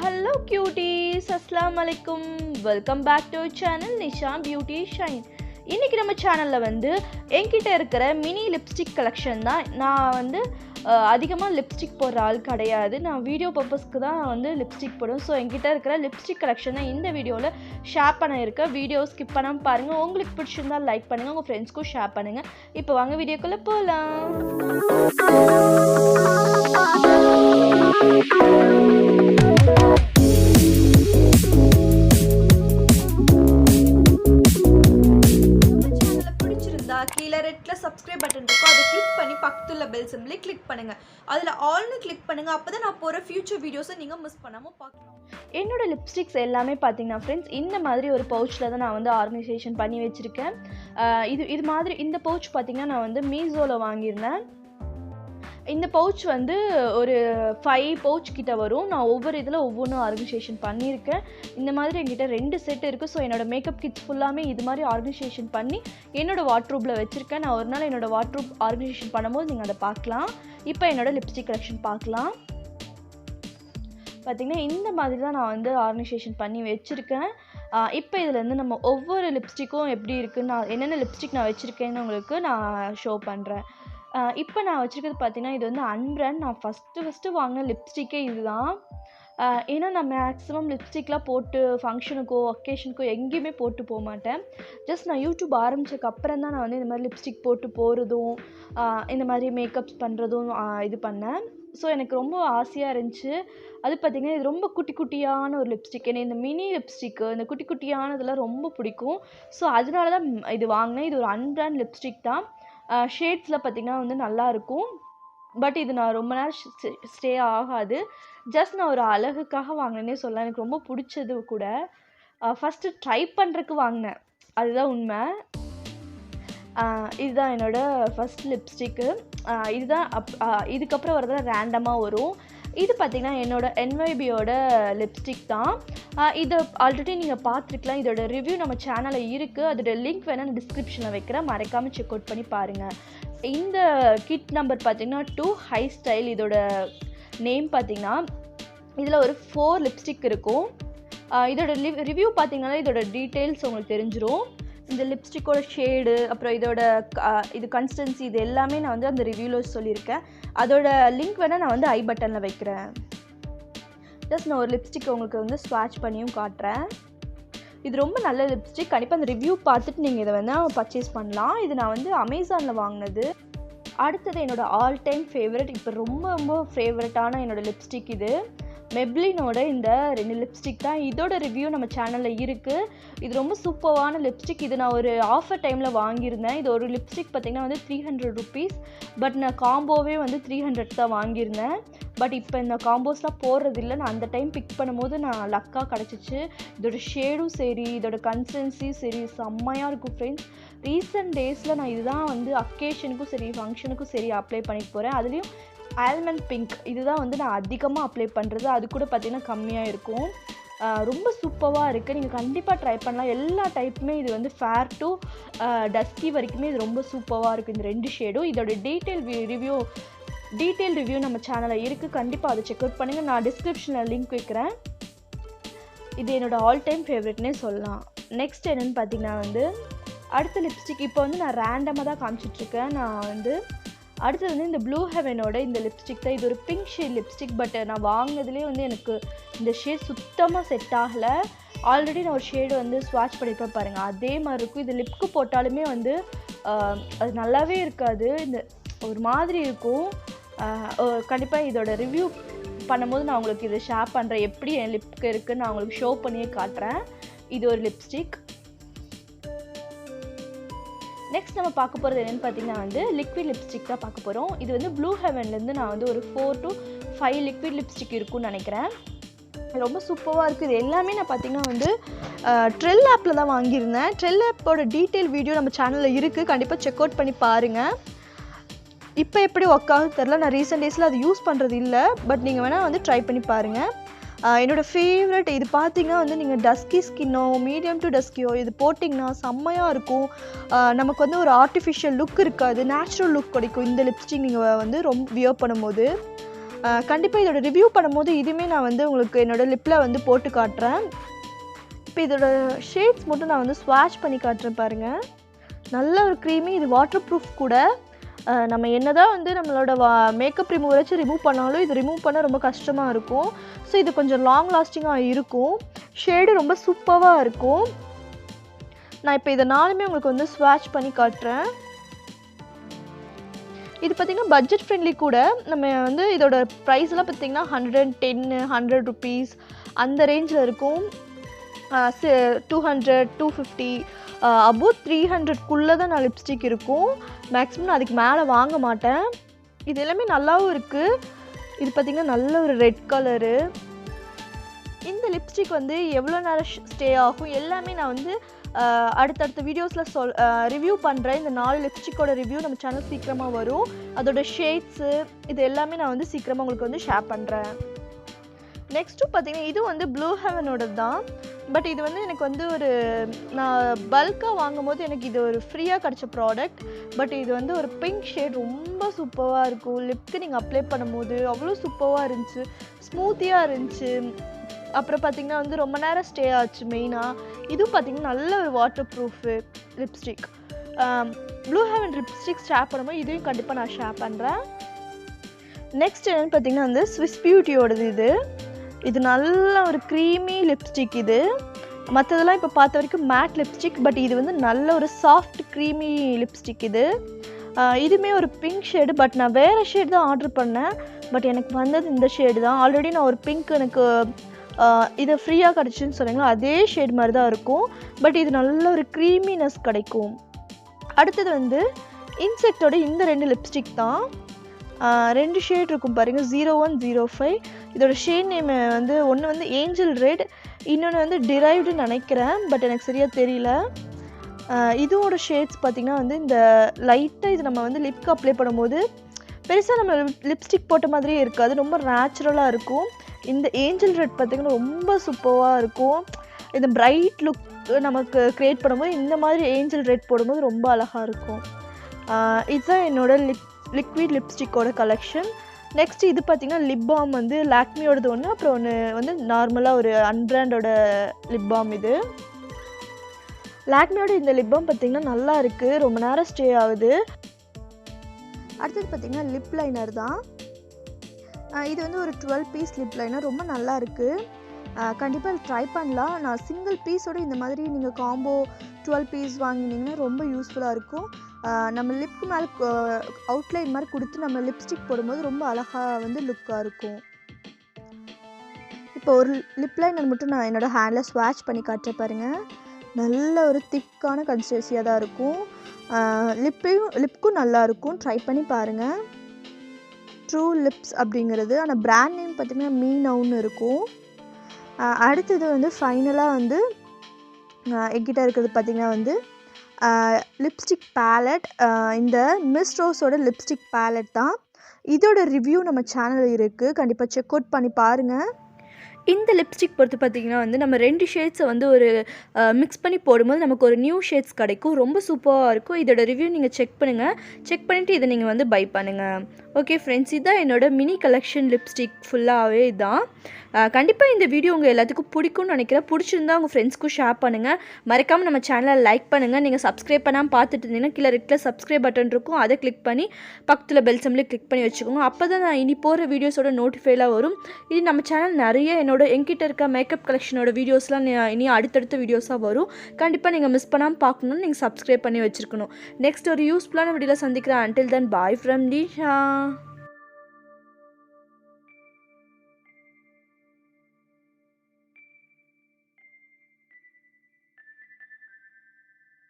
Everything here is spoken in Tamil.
Hello cuties, Assalamu alaikum. Welcome back to our channel Nisha Beauty Shine. இன்னைக்கு நம்ம சேனல்ல வந்து என்கிட்ட இருக்கிற மினி லிப்ஸ்டிக் கலெக்ஷன் தான். நான் வந்து அதிகமாக லிப்ஸ்டிக் போடுற ஆள் கிடையாது. நான் வீடியோ பர்பஸ்க்கு தான் வந்து லிப்ஸ்டிக் போடுவேன். ஸோ என்கிட்ட இருக்கிற லிப்ஸ்டிக் கலெக்ஷன் தான் இந்த வீடியோவில் ஷேர் பண்ண இருக்கேன். வீடியோ ஸ்கிப் பண்ணாமல் பாருங்கள். உங்களுக்கு பிடிச்சிருந்தா லைக் பண்ணுங்கள், உங்கள் ஃப்ரெண்ட்ஸ்க்கும் ஷேர் பண்ணுங்கள். இப்போ வாங்க வீடியோக்குள்ளே போகலாம். கீழே ரெட்டில் சப்ஸ்கிரைப் பட்டன் இருக்கும், அதை கிளிக் பண்ணி பக்கத்துல பெல் சிம்பிளை கிளிக் பண்ணுங்கள். அதில் ஆல்னு கிளிக் பண்ணுங்கள். அப்போ தான் நான் போகிற ஃபியூச்சர் வீடியோஸை நீங்கள் மிஸ் பண்ணாமல் பார்க்கலாம். என்னோடய லிப்ஸ்டிக்ஸ் எல்லாமே பார்த்தீங்கன்னா ஃப்ரெண்ட்ஸ், இந்த மாதிரி ஒரு பவுச்சில் தான் நான் வந்து ஆர்கனைசேஷன் பண்ணி வச்சுருக்கேன். இது மாதிரி இந்த பவுச் பார்த்திங்கன்னா நான் வந்து மீஷோவில் வாங்கியிருந்தேன். இந்த பவுச் வந்து ஒரு 5 பவுச் கிட்ட வரும். நான் ஒவ்வொரு இதில் ஒவ்வொன்றும் ஆர்கனைசேஷன் பண்ணியிருக்கேன். இந்த மாதிரி என்கிட்ட 2 செட் இருக்குது. ஸோ என்னோடய மேக்கப் கிட்ஸ் ஃபுல்லாமே இது மாதிரி ஆர்கனைசேஷன் பண்ணி என்னோடய வாட்ரூப்பில் வச்சுருக்கேன். நான் ஒரு நாள் என்னோடய வாட்ரூப் ஆர்கனைசேஷன் பண்ணும்போது நீங்கள் அதை பார்க்கலாம். இப்போ என்னோடய லிப்ஸ்டிக் கலெக்ஷன் பார்க்கலாம். பார்த்திங்கன்னா இந்த மாதிரி தான் நான் வந்து ஆர்கனைசேஷன் பண்ணி வச்சுருக்கேன். இப்போ இதிலேருந்து நம்ம ஒவ்வொரு லிப்ஸ்டிக்கும் எப்படி இருக்குன்னு, நான் என்னென்ன லிப்ஸ்டிக் நான் வச்சுருக்கேன்னு உங்களுக்கு நான் ஷோ பண்ணுறேன். இப்போ நான் வச்சுருக்கிறது பார்த்தீங்கன்னா இது வந்து அன்பிராண்ட். நான் ஃபஸ்ட்டு வாங்கின லிப்ஸ்டிக்கே இது தான். ஏன்னா நான் மேக்ஸிமம் லிப்ஸ்டிக்லாம் போட்டு ஃபங்க்ஷனுக்கோ ஒகேஷனுக்கோ எங்கேயுமே போட்டு போக மாட்டேன். ஜஸ்ட் நான் யூடியூப் ஆரம்பித்ததுக்கு அப்புறம் தான் நான் வந்து இந்த மாதிரி லிப்ஸ்டிக் போட்டு போகிறதும் இந்த மாதிரி மேக்கப்ஸ் பண்ணுறதும் இது பண்ணேன். ஸோ எனக்கு ரொம்ப ஆசையாக இருந்துச்சு. அது பார்த்திங்கன்னா இது ரொம்ப குட்டி குட்டியான ஒரு லிப்ஸ்டிக். ஏன்னா இந்த மினி லிப்ஸ்டிக்கு இந்த குட்டி குட்டியானதெல்லாம் ரொம்ப பிடிக்கும். ஸோ அதனால தான் இது வாங்கினேன். இது ஒரு அன்பிராண்ட் லிப்ஸ்டிக் தான். ஷேட்ஸில் பார்த்திங்கன்னா வந்து நல்லாயிருக்கும். பட் இது நான் ரொம்ப நேரம் ஸ்டே ஆகாது. ஜஸ்ட் நான் ஒரு அழகுக்காக வாங்கினேன்னே சொல்லலாம். எனக்கு ரொம்ப பிடிச்சது கூட. ஃபஸ்ட்டு ட்ரை பண்ணுறதுக்கு வாங்கினேன், அதுதான் உண்மை. இதுதான் என்னோடய ஃபஸ்ட் லிப்ஸ்டிக்கு. இதுதான் இதுக்கப்புறம் வரதெல்லாம் ரேண்டமாக வரும். இது பார்த்திங்கன்னா என்னோடய NYBயோட லிப்ஸ்டிக் தான். இதை ஆல்ரெடி நீங்கள் பார்த்துருக்கலாம். இதோட ரிவ்யூ நம்ம சேனலில் இருக்குது. அதோட லிங்க் வேணால் நான் டிஸ்கிரிப்ஷனில் வைக்கிறேன், மறக்காமல் செக் அவுட் பண்ணி பாருங்கள். இந்த கிட் நம்பர் பார்த்திங்கன்னா 2 ஹை ஸ்டைல். இதோட நேம் பார்த்திங்கன்னா இதில் ஒரு 4 லிப்ஸ்டிக் இருக்கும். இதோட ரிவ்யூ பார்த்திங்கன்னா இதோட டீட்டெயில்ஸ் உங்களுக்கு தெரிஞ்சிடும். இந்த லிப்ஸ்டிக்கோட ஷேடு, அப்புறம் இதோட இது கன்சிஸ்டன்சி, இது எல்லாமே நான் வந்து அந்த ரிவ்யூவில் சொல்லியிருக்கேன். அதோட லிங்க் வேணால் நான் வந்து ஐ பட்டனில் வைக்கிறேன். ஜஸ்ட் நான் ஒரு லிப்ஸ்டிக் உங்களுக்கு வந்து ஸ்வாட்ச் பண்ணியும் காட்டுறேன். இது ரொம்ப நல்ல லிப்ஸ்டிக். கண்டிப்பாக அந்த ரிவ்யூ பார்த்துட்டு நீங்கள் இதை வேணால் பர்ச்சேஸ் பண்ணலாம். இது நான் வந்து அமேசானில் வாங்கினது. அடுத்தது என்னோடய ஆல் டைம் ஃபேவரட், இப்போ ரொம்ப ஃபேவரட்டான என்னோடய லிப்ஸ்டிக் இது மெப்ளினோட இந்த 2 லிப்ஸ்டிக் தான். இதோட ரிவ்யூ நம்ம சேனலில் இருக்குது. இது ரொம்ப சூப்பரான லிப்ஸ்டிக். இது நான் ஒரு ஆஃபர் டைமில் வாங்கியிருந்தேன். இது ஒரு லிப்ஸ்டிக் பார்த்திங்கன்னா வந்து 300 ருபீஸ். பட் நான் காம்போவே வந்து 300 தான் வாங்கியிருந்தேன். பட் இப்போ இந்த காம்போஸ்லாம் போடுறதில்ல. நான் அந்த டைம் பிக் பண்ணும்போது நான் லக்காக கிடச்சிச்சு. இதோட ஷேடும் சரி, இதோட கன்சிஸ்டன்சியும் சரி செம்மையாக இருக்கும் ஃப்ரெண்ட்ஸ். ரீசெண்ட் டேஸில் நான் இதுதான் வந்து அக்கேஷனுக்கும் சரி ஃபங்க்ஷனுக்கும் சரி அப்ளை பண்ணிட்டு போகிறேன். அதுலேயும் ஆல்மண்ட் பிங்க் இதுதான் வந்து நான் அதிகமாக அப்ளை பண்ணுறது. அது கூட பார்த்திங்கன்னா கம்மியாக இருக்கும். ரொம்ப சூப்பராக இருக்குது. நீங்கள் கண்டிப்பாக ட்ரை பண்ணலாம். எல்லா டைப்புமே இது வந்து ஃபேர் டு டஸ்கி வரைக்குமே இது ரொம்ப சூப்பராக இருக்குது இந்த 2 ஷேடும். இதோட டீட்டெயில் ரிவ்யூ நம்ம சேனலில் இருக்குது. கண்டிப்பாக அதை செக் அவுட் பண்ணுங்கள். நான் டிஸ்கிரிப்ஷனில் லிங்க் வைக்கிறேன். இது என்னோடய ஆல் டைம் ஃபேவரெட்னே சொல்லலாம். நெக்ஸ்ட் என்னென்னு பார்த்திங்கன்னா வந்து அடுத்த லிப்ஸ்டிக் இப்போ வந்து நான் ரேண்டமாக தான் காமிச்சிட்ருக்கேன். நான் வந்து அடுத்தது வந்து இந்த ப்ளூ ஹெவனோட இந்த லிப்ஸ்டிக் தான். இது ஒரு பிங்க் ஷேட் லிப்ஸ்டிக். பட் நான் வாங்கினதுலேயே வந்து எனக்கு இந்த ஷேட் சுத்தமாக செட் ஆகலை. ஆல்ரெடி நான் ஒரு ஷேடு வந்து ஸ்வாட்ச் பண்ணிப்பேன் பாருங்கள், அதே மாதிரி இருக்கும். இது லிப்க்கு போட்டாலுமே வந்து அது நல்லாவே இருக்காது. இந்த ஒரு மாதிரி இருக்கும். கண்டிப்பாக இதோட ரிவ்யூ பண்ணும்போது நான் உங்களுக்கு இதை ஷேர் பண்ணுறேன். எப்படி என் லிப்க்கு இருக்குதுன்னு நான் உங்களுக்கு ஷோ பண்ணியே காட்டுறேன். இது ஒரு லிப்ஸ்டிக். நெக்ஸ்ட் நம்ம பார்க்க போகிறது என்னென்னு பார்த்தீங்கன்னா வந்து லிக்விட் லிப்ஸ்டிக் தான் பார்க்க போகிறோம். இது வந்து ப்ளூ ஹெவன்லேருந்து நான் வந்து ஒரு 4 to 5 லிக்விட் லிப்ஸ்டிக் இருக்குன்னு நினைக்கிறேன். ரொம்ப சூப்பராக இருக்குது. இது எல்லாமே நான் பார்த்திங்கன்னா வந்து ட்ரெல் ஆப்பில் தான் வாங்கியிருந்தேன். ட்ரெல் ஆப்போட டீட்டெயில் வீடியோ நம்ம சேனலில் இருக்குது. கண்டிப்பாக செக் அவுட் பண்ணி பாருங்கள். இப்போ எப்படி ஒர்க் ஆகுது தெரில. நான் ரீசெண்ட் டேஸில் அது யூஸ் பண்ணுறது இல்லை. பட் நீங்கள் வேணால் வந்து ட்ரை பண்ணி பாருங்கள். என்னோடய ஃபேவரட் இது பார்த்திங்கன்னா வந்து நீங்கள் டஸ்கி ஸ்கின்னோ மீடியம் டு டஸ்கியோ இது போட்டிங்கன்னா செம்மையாக இருக்கும். நமக்கு வந்து ஒரு ஆர்டிஃபிஷியல் லுக் இருக்காது, நேச்சுரல் லுக் கிடைக்கும் இந்த லிப்ஸ்டிக் நீங்கள் வந்து ரொம்ப வியர் பண்ணும்போது. கண்டிப்பாக இதோட ரிவ்யூ பண்ணும்போது இதுவுமே நான் வந்து உங்களுக்கு என்னோடய லிப்பில் வந்து போட்டு காட்டுறேன். இப்போ இதோட ஷேட்ஸ் மட்டும் நான் வந்து ஸ்வாட்ச் பண்ணி காட்டுறேன் பாருங்கள். நல்ல ஒரு க்ரீமி, இது வாட்டர் ப்ரூஃப் கூட. நம்ம என்னதான் வந்து நம்மளோட மேக்கப் ரிமூவர் வச்சு ரிமூவ் பண்ணாலும் இது ரிமூவ் பண்ண ரொம்ப கஷ்டமாக இருக்கும். ஸோ இது கொஞ்சம் லாங் லாஸ்டிங்காக இருக்கும். ஷேடு ரொம்ப சூப்பராக இருக்கும். நான் இப்போ இதை நாலுமே உங்களுக்கு வந்து ஸ்வாட்ச் பண்ணி காட்டுறேன். இது பார்த்திங்கன்னா பட்ஜெட் ஃப்ரெண்ட்லி கூட. நம்ம வந்து இதோட ப்ரைஸ்லாம் பார்த்திங்கன்னா 110 100 ருபீஸ் அந்த ரேஞ்சில் இருக்கும். 200 250 அபோவ் 300க்குள்ளே தான் நான் லிப்ஸ்டிக் இருக்கும். மேக்ஸிமம் நான் அதுக்கு மேலே வாங்க மாட்டேன். இது எல்லாமே நல்லாவும் இருக்குது. இது பார்த்திங்கன்னா நல்ல ஒரு ரெட் கலரு. இந்த லிப்ஸ்டிக் வந்து எவ்வளோ நேரம் ஸ்டே ஆகும் எல்லாமே நான் வந்து அடுத்தடுத்த வீடியோஸில் ரிவ்யூ பண்ணுறேன். இந்த 4 லிப்ஸ்டிக்கோட ரிவ்யூ நம்ம சேனல் சீக்கிரமாக வரும். அதோட ஷேட்ஸு இது எல்லாமே நான் வந்து சீக்கிரமாக உங்களுக்கு வந்து ஷேர் பண்ணுறேன். நெக்ஸ்ட்டு பார்த்திங்கன்னா இது வந்து ப்ளூ ஹெவனோட தான். பட் இது வந்து எனக்கு வந்து ஒரு நான் பல்காக வாங்கும் போது எனக்கு இது ஒரு ஃப்ரீயாக கிடச்ச ப்ராடக்ட். பட் இது வந்து ஒரு பிங்க் ஷேட் ரொம்ப சூப்பராக இருக்கும். லிப்க்கு நீங்கள் அப்ளை பண்ணும்போது அவ்வளோ சூப்பராக இருந்துச்சு, ஸ்மூத்தியாக இருந்துச்சு. அப்புறம் பார்த்திங்கன்னா வந்து ரொம்ப நேரம் ஸ்டே ஆச்சு. மெயினாக இதுவும் பார்த்திங்கன்னா நல்ல ஒரு water proof lipstick. Blue heaven lipstick share பண்ணும்போது இதையும் கண்டிப்பாக நான் ஷேர் பண்ணுறேன். நெக்ஸ்ட் என்னென்னு பார்த்திங்கன்னா வந்து ஸ்விஸ் பியூட்டியோடது. இது நல்ல ஒரு க்ரீமி லிப்ஸ்டிக். இது மற்றதெல்லாம் இப்போ பார்த்த வரைக்கும் மேட் லிப்ஸ்டிக். பட் இது வந்து நல்ல ஒரு சாஃப்ட் க்ரீமி லிப்ஸ்டிக். இதுவுமே ஒரு பிங்க் ஷேடு. பட் நான் வேறு ஷேடு தான் ஆர்டர் பண்ணேன். பட் எனக்கு வந்தது இந்த ஷேடு தான். ஆல்ரெடி நான் ஒரு பிங்க் எனக்கு இது ஃப்ரீயாக கிடச்சின்னு சொன்னீங்களா, அதே ஷேட் மாதிரி தான் இருக்கும். பட் இது நல்ல ஒரு க்ரீமினஸ் கிடைக்கும். அடுத்தது வந்து இன்செக்டோட இந்த 2 லிப்ஸ்டிக் தான். 2 ஷேட் இருக்கும் பாருங்கள், 01 05. இதோட ஷேட் நேம் வந்து ஒன்று வந்து ஏஞ்சல் ரெட், இன்னொன்று வந்து டிரைவ்டுன்னு நினைக்கிறேன். பட் எனக்கு சரியாக தெரியல. இதோட ஷேட்ஸ் பார்த்திங்கன்னா வந்து இந்த லைட்டாக இது நம்ம வந்து லிப்க்கு அப்ளை பண்ணும்போது பெருசாக நம்ம லிப்ஸ்டிக் போட்ட மாதிரியே இருக்காது, ரொம்ப நேச்சுரலாக இருக்கும். இந்த ஏஞ்சல் ரெட் பார்த்திங்கன்னா ரொம்ப சூப்பராக இருக்கும். இந்த பிரைட் லுக் நமக்கு க்ரியேட் பண்ணும்போது இந்த மாதிரி ஏஞ்சல் ரெட் போடும்போது ரொம்ப அழகாக இருக்கும். இதுதான் என்னோடய லிக்விட் லிப்ஸ்டிக்கோட கலெக்ஷன். நெக்ஸ்ட் இது பார்த்திங்கன்னா லிப் பாம் வந்து லாக்மியோடது ஒன்று, அப்புறம் ஒன்று வந்து நார்மலாக ஒரு அன்பிராண்டோட லிப் பாம். இது லாக்மியோட இந்த லிப் பாம் பார்த்திங்கன்னா நல்லா இருக்குது, ரொம்ப நேரம் ஸ்டே ஆகுது. அடுத்தது பார்த்திங்கன்னா லிப் லைனர் தான். இது வந்து ஒரு 12 பீஸ் லிப் லைனர், ரொம்ப நல்லா இருக்குது. கண்டிப்பாக ட்ரை பண்ணலாம். நான் சிங்கிள் பீஸோடு இந்த மாதிரி நீங்கள் காம்போ 12 பீஸ் வாங்கினீங்கன்னா ரொம்ப யூஸ்ஃபுல்லாக இருக்கும். நம்ம லிப்க்கு மேலே அவுட்லைன் மாதிரி கொடுத்து நம்ம லிப்ஸ்டிக் போடும்போது ரொம்ப அழகாக வந்து லுக்காக இருக்கும். இப்போ ஒரு லிப் லைனர் மட்டும் நான் என்னோடய ஹேண்டில் ஸ்வாட்ச் பண்ணி காட்டுற பாருங்கள். நல்ல ஒரு திக்கான கன்சிஸ்டன்சியாக தான் இருக்கும். லிப்க்கும் நல்லாயிருக்கும், ட்ரை பண்ணி பாருங்கள். ட்ரூ லிப்ஸ் அப்படிங்கிறது, ஆனால் பிராண்ட் நேம் பார்த்திங்கன்னா மீனவுன்னு இருக்கும். அடுத்தது வந்து ஃபைனலாக வந்து என்கிட்ட இருக்கிறது பார்த்திங்கன்னா வந்து லிப்ஸ்டிக் பேலட். இந்த மிஸ் ரோஸோட லிப்ஸ்டிக் பேலட் தான். இதோட ரிவ்யூ நம்ம சேனலில் இருக்குது, கண்டிப்பாக செக் அவுட் பண்ணி பாருங்கள். இந்த லிப்ஸ்டிக் பொறுத்து பார்த்திங்கன்னா வந்து நம்ம 2 ஷேட்ஸை வந்து ஒரு மிக்ஸ் பண்ணி போடும்போது நமக்கு ஒரு நியூ ஷேட்ஸ் கிடைக்கும், ரொம்ப சூப்பராக இருக்கும். இதோட ரிவ்யூ நீங்கள் செக் பண்ணுங்கள். செக் பண்ணிவிட்டு இதை நீங்கள் வந்து பை பண்ணுங்கள். ஓகே ஃப்ரெண்ட்ஸ், இதுதான் என்னோடய மினி கலெக்ஷன் லிப்ஸ்டிக் ஃபுல்லாகவே இதுதான். கண்டிப்பாக இந்த வீடியோ உங்கள் எல்லாத்துக்கும் பிடிக்கும்னு நினைக்கிறேன். பிடிச்சிருந்தா உங்கள் ஃப்ரெண்ட்ஸ்க்கும் ஷேர் பண்ணுங்கள். மறக்காமல் நம்ம சேனலை லைக் பண்ணுங்கள். நீங்கள் சப்ஸ்கிரைப் பண்ணாமல் பார்த்துட்டு இருந்தீங்கன்னா கீழே ரெட்டில் சப்ஸ்கிரைப் பட்டன் இருக்கும், அதை கிளிக் பண்ணி பக்கத்தில் பெல் சிம்பலை கிளிக் பண்ணி வச்சுக்கோங்க. அப்போ தான் நான் இனி போகிற வீடியோஸோட நோட்டிஃபைலாக வரும். இது நம்ம சேனல் நிறைய என்கிட்ட இருக்க மேக்கப் கலெக்ஷனோட வீடியோஸ்லாம் இனி அடுத்தடுத்த வீடியோஸாக வரும். கண்டிப்பாக நீங்கள் மிஸ் பண்ணாமல் பார்க்கணுன்னு நீங்கள் சப்ஸ்கிரைப் பண்ணி வச்சுருக்கணும். நெக்ஸ்ட் ஒரு யூஸ்ஃபுல்லான வீடியோவில் சந்திக்கிறேன். Until then bye from Disha.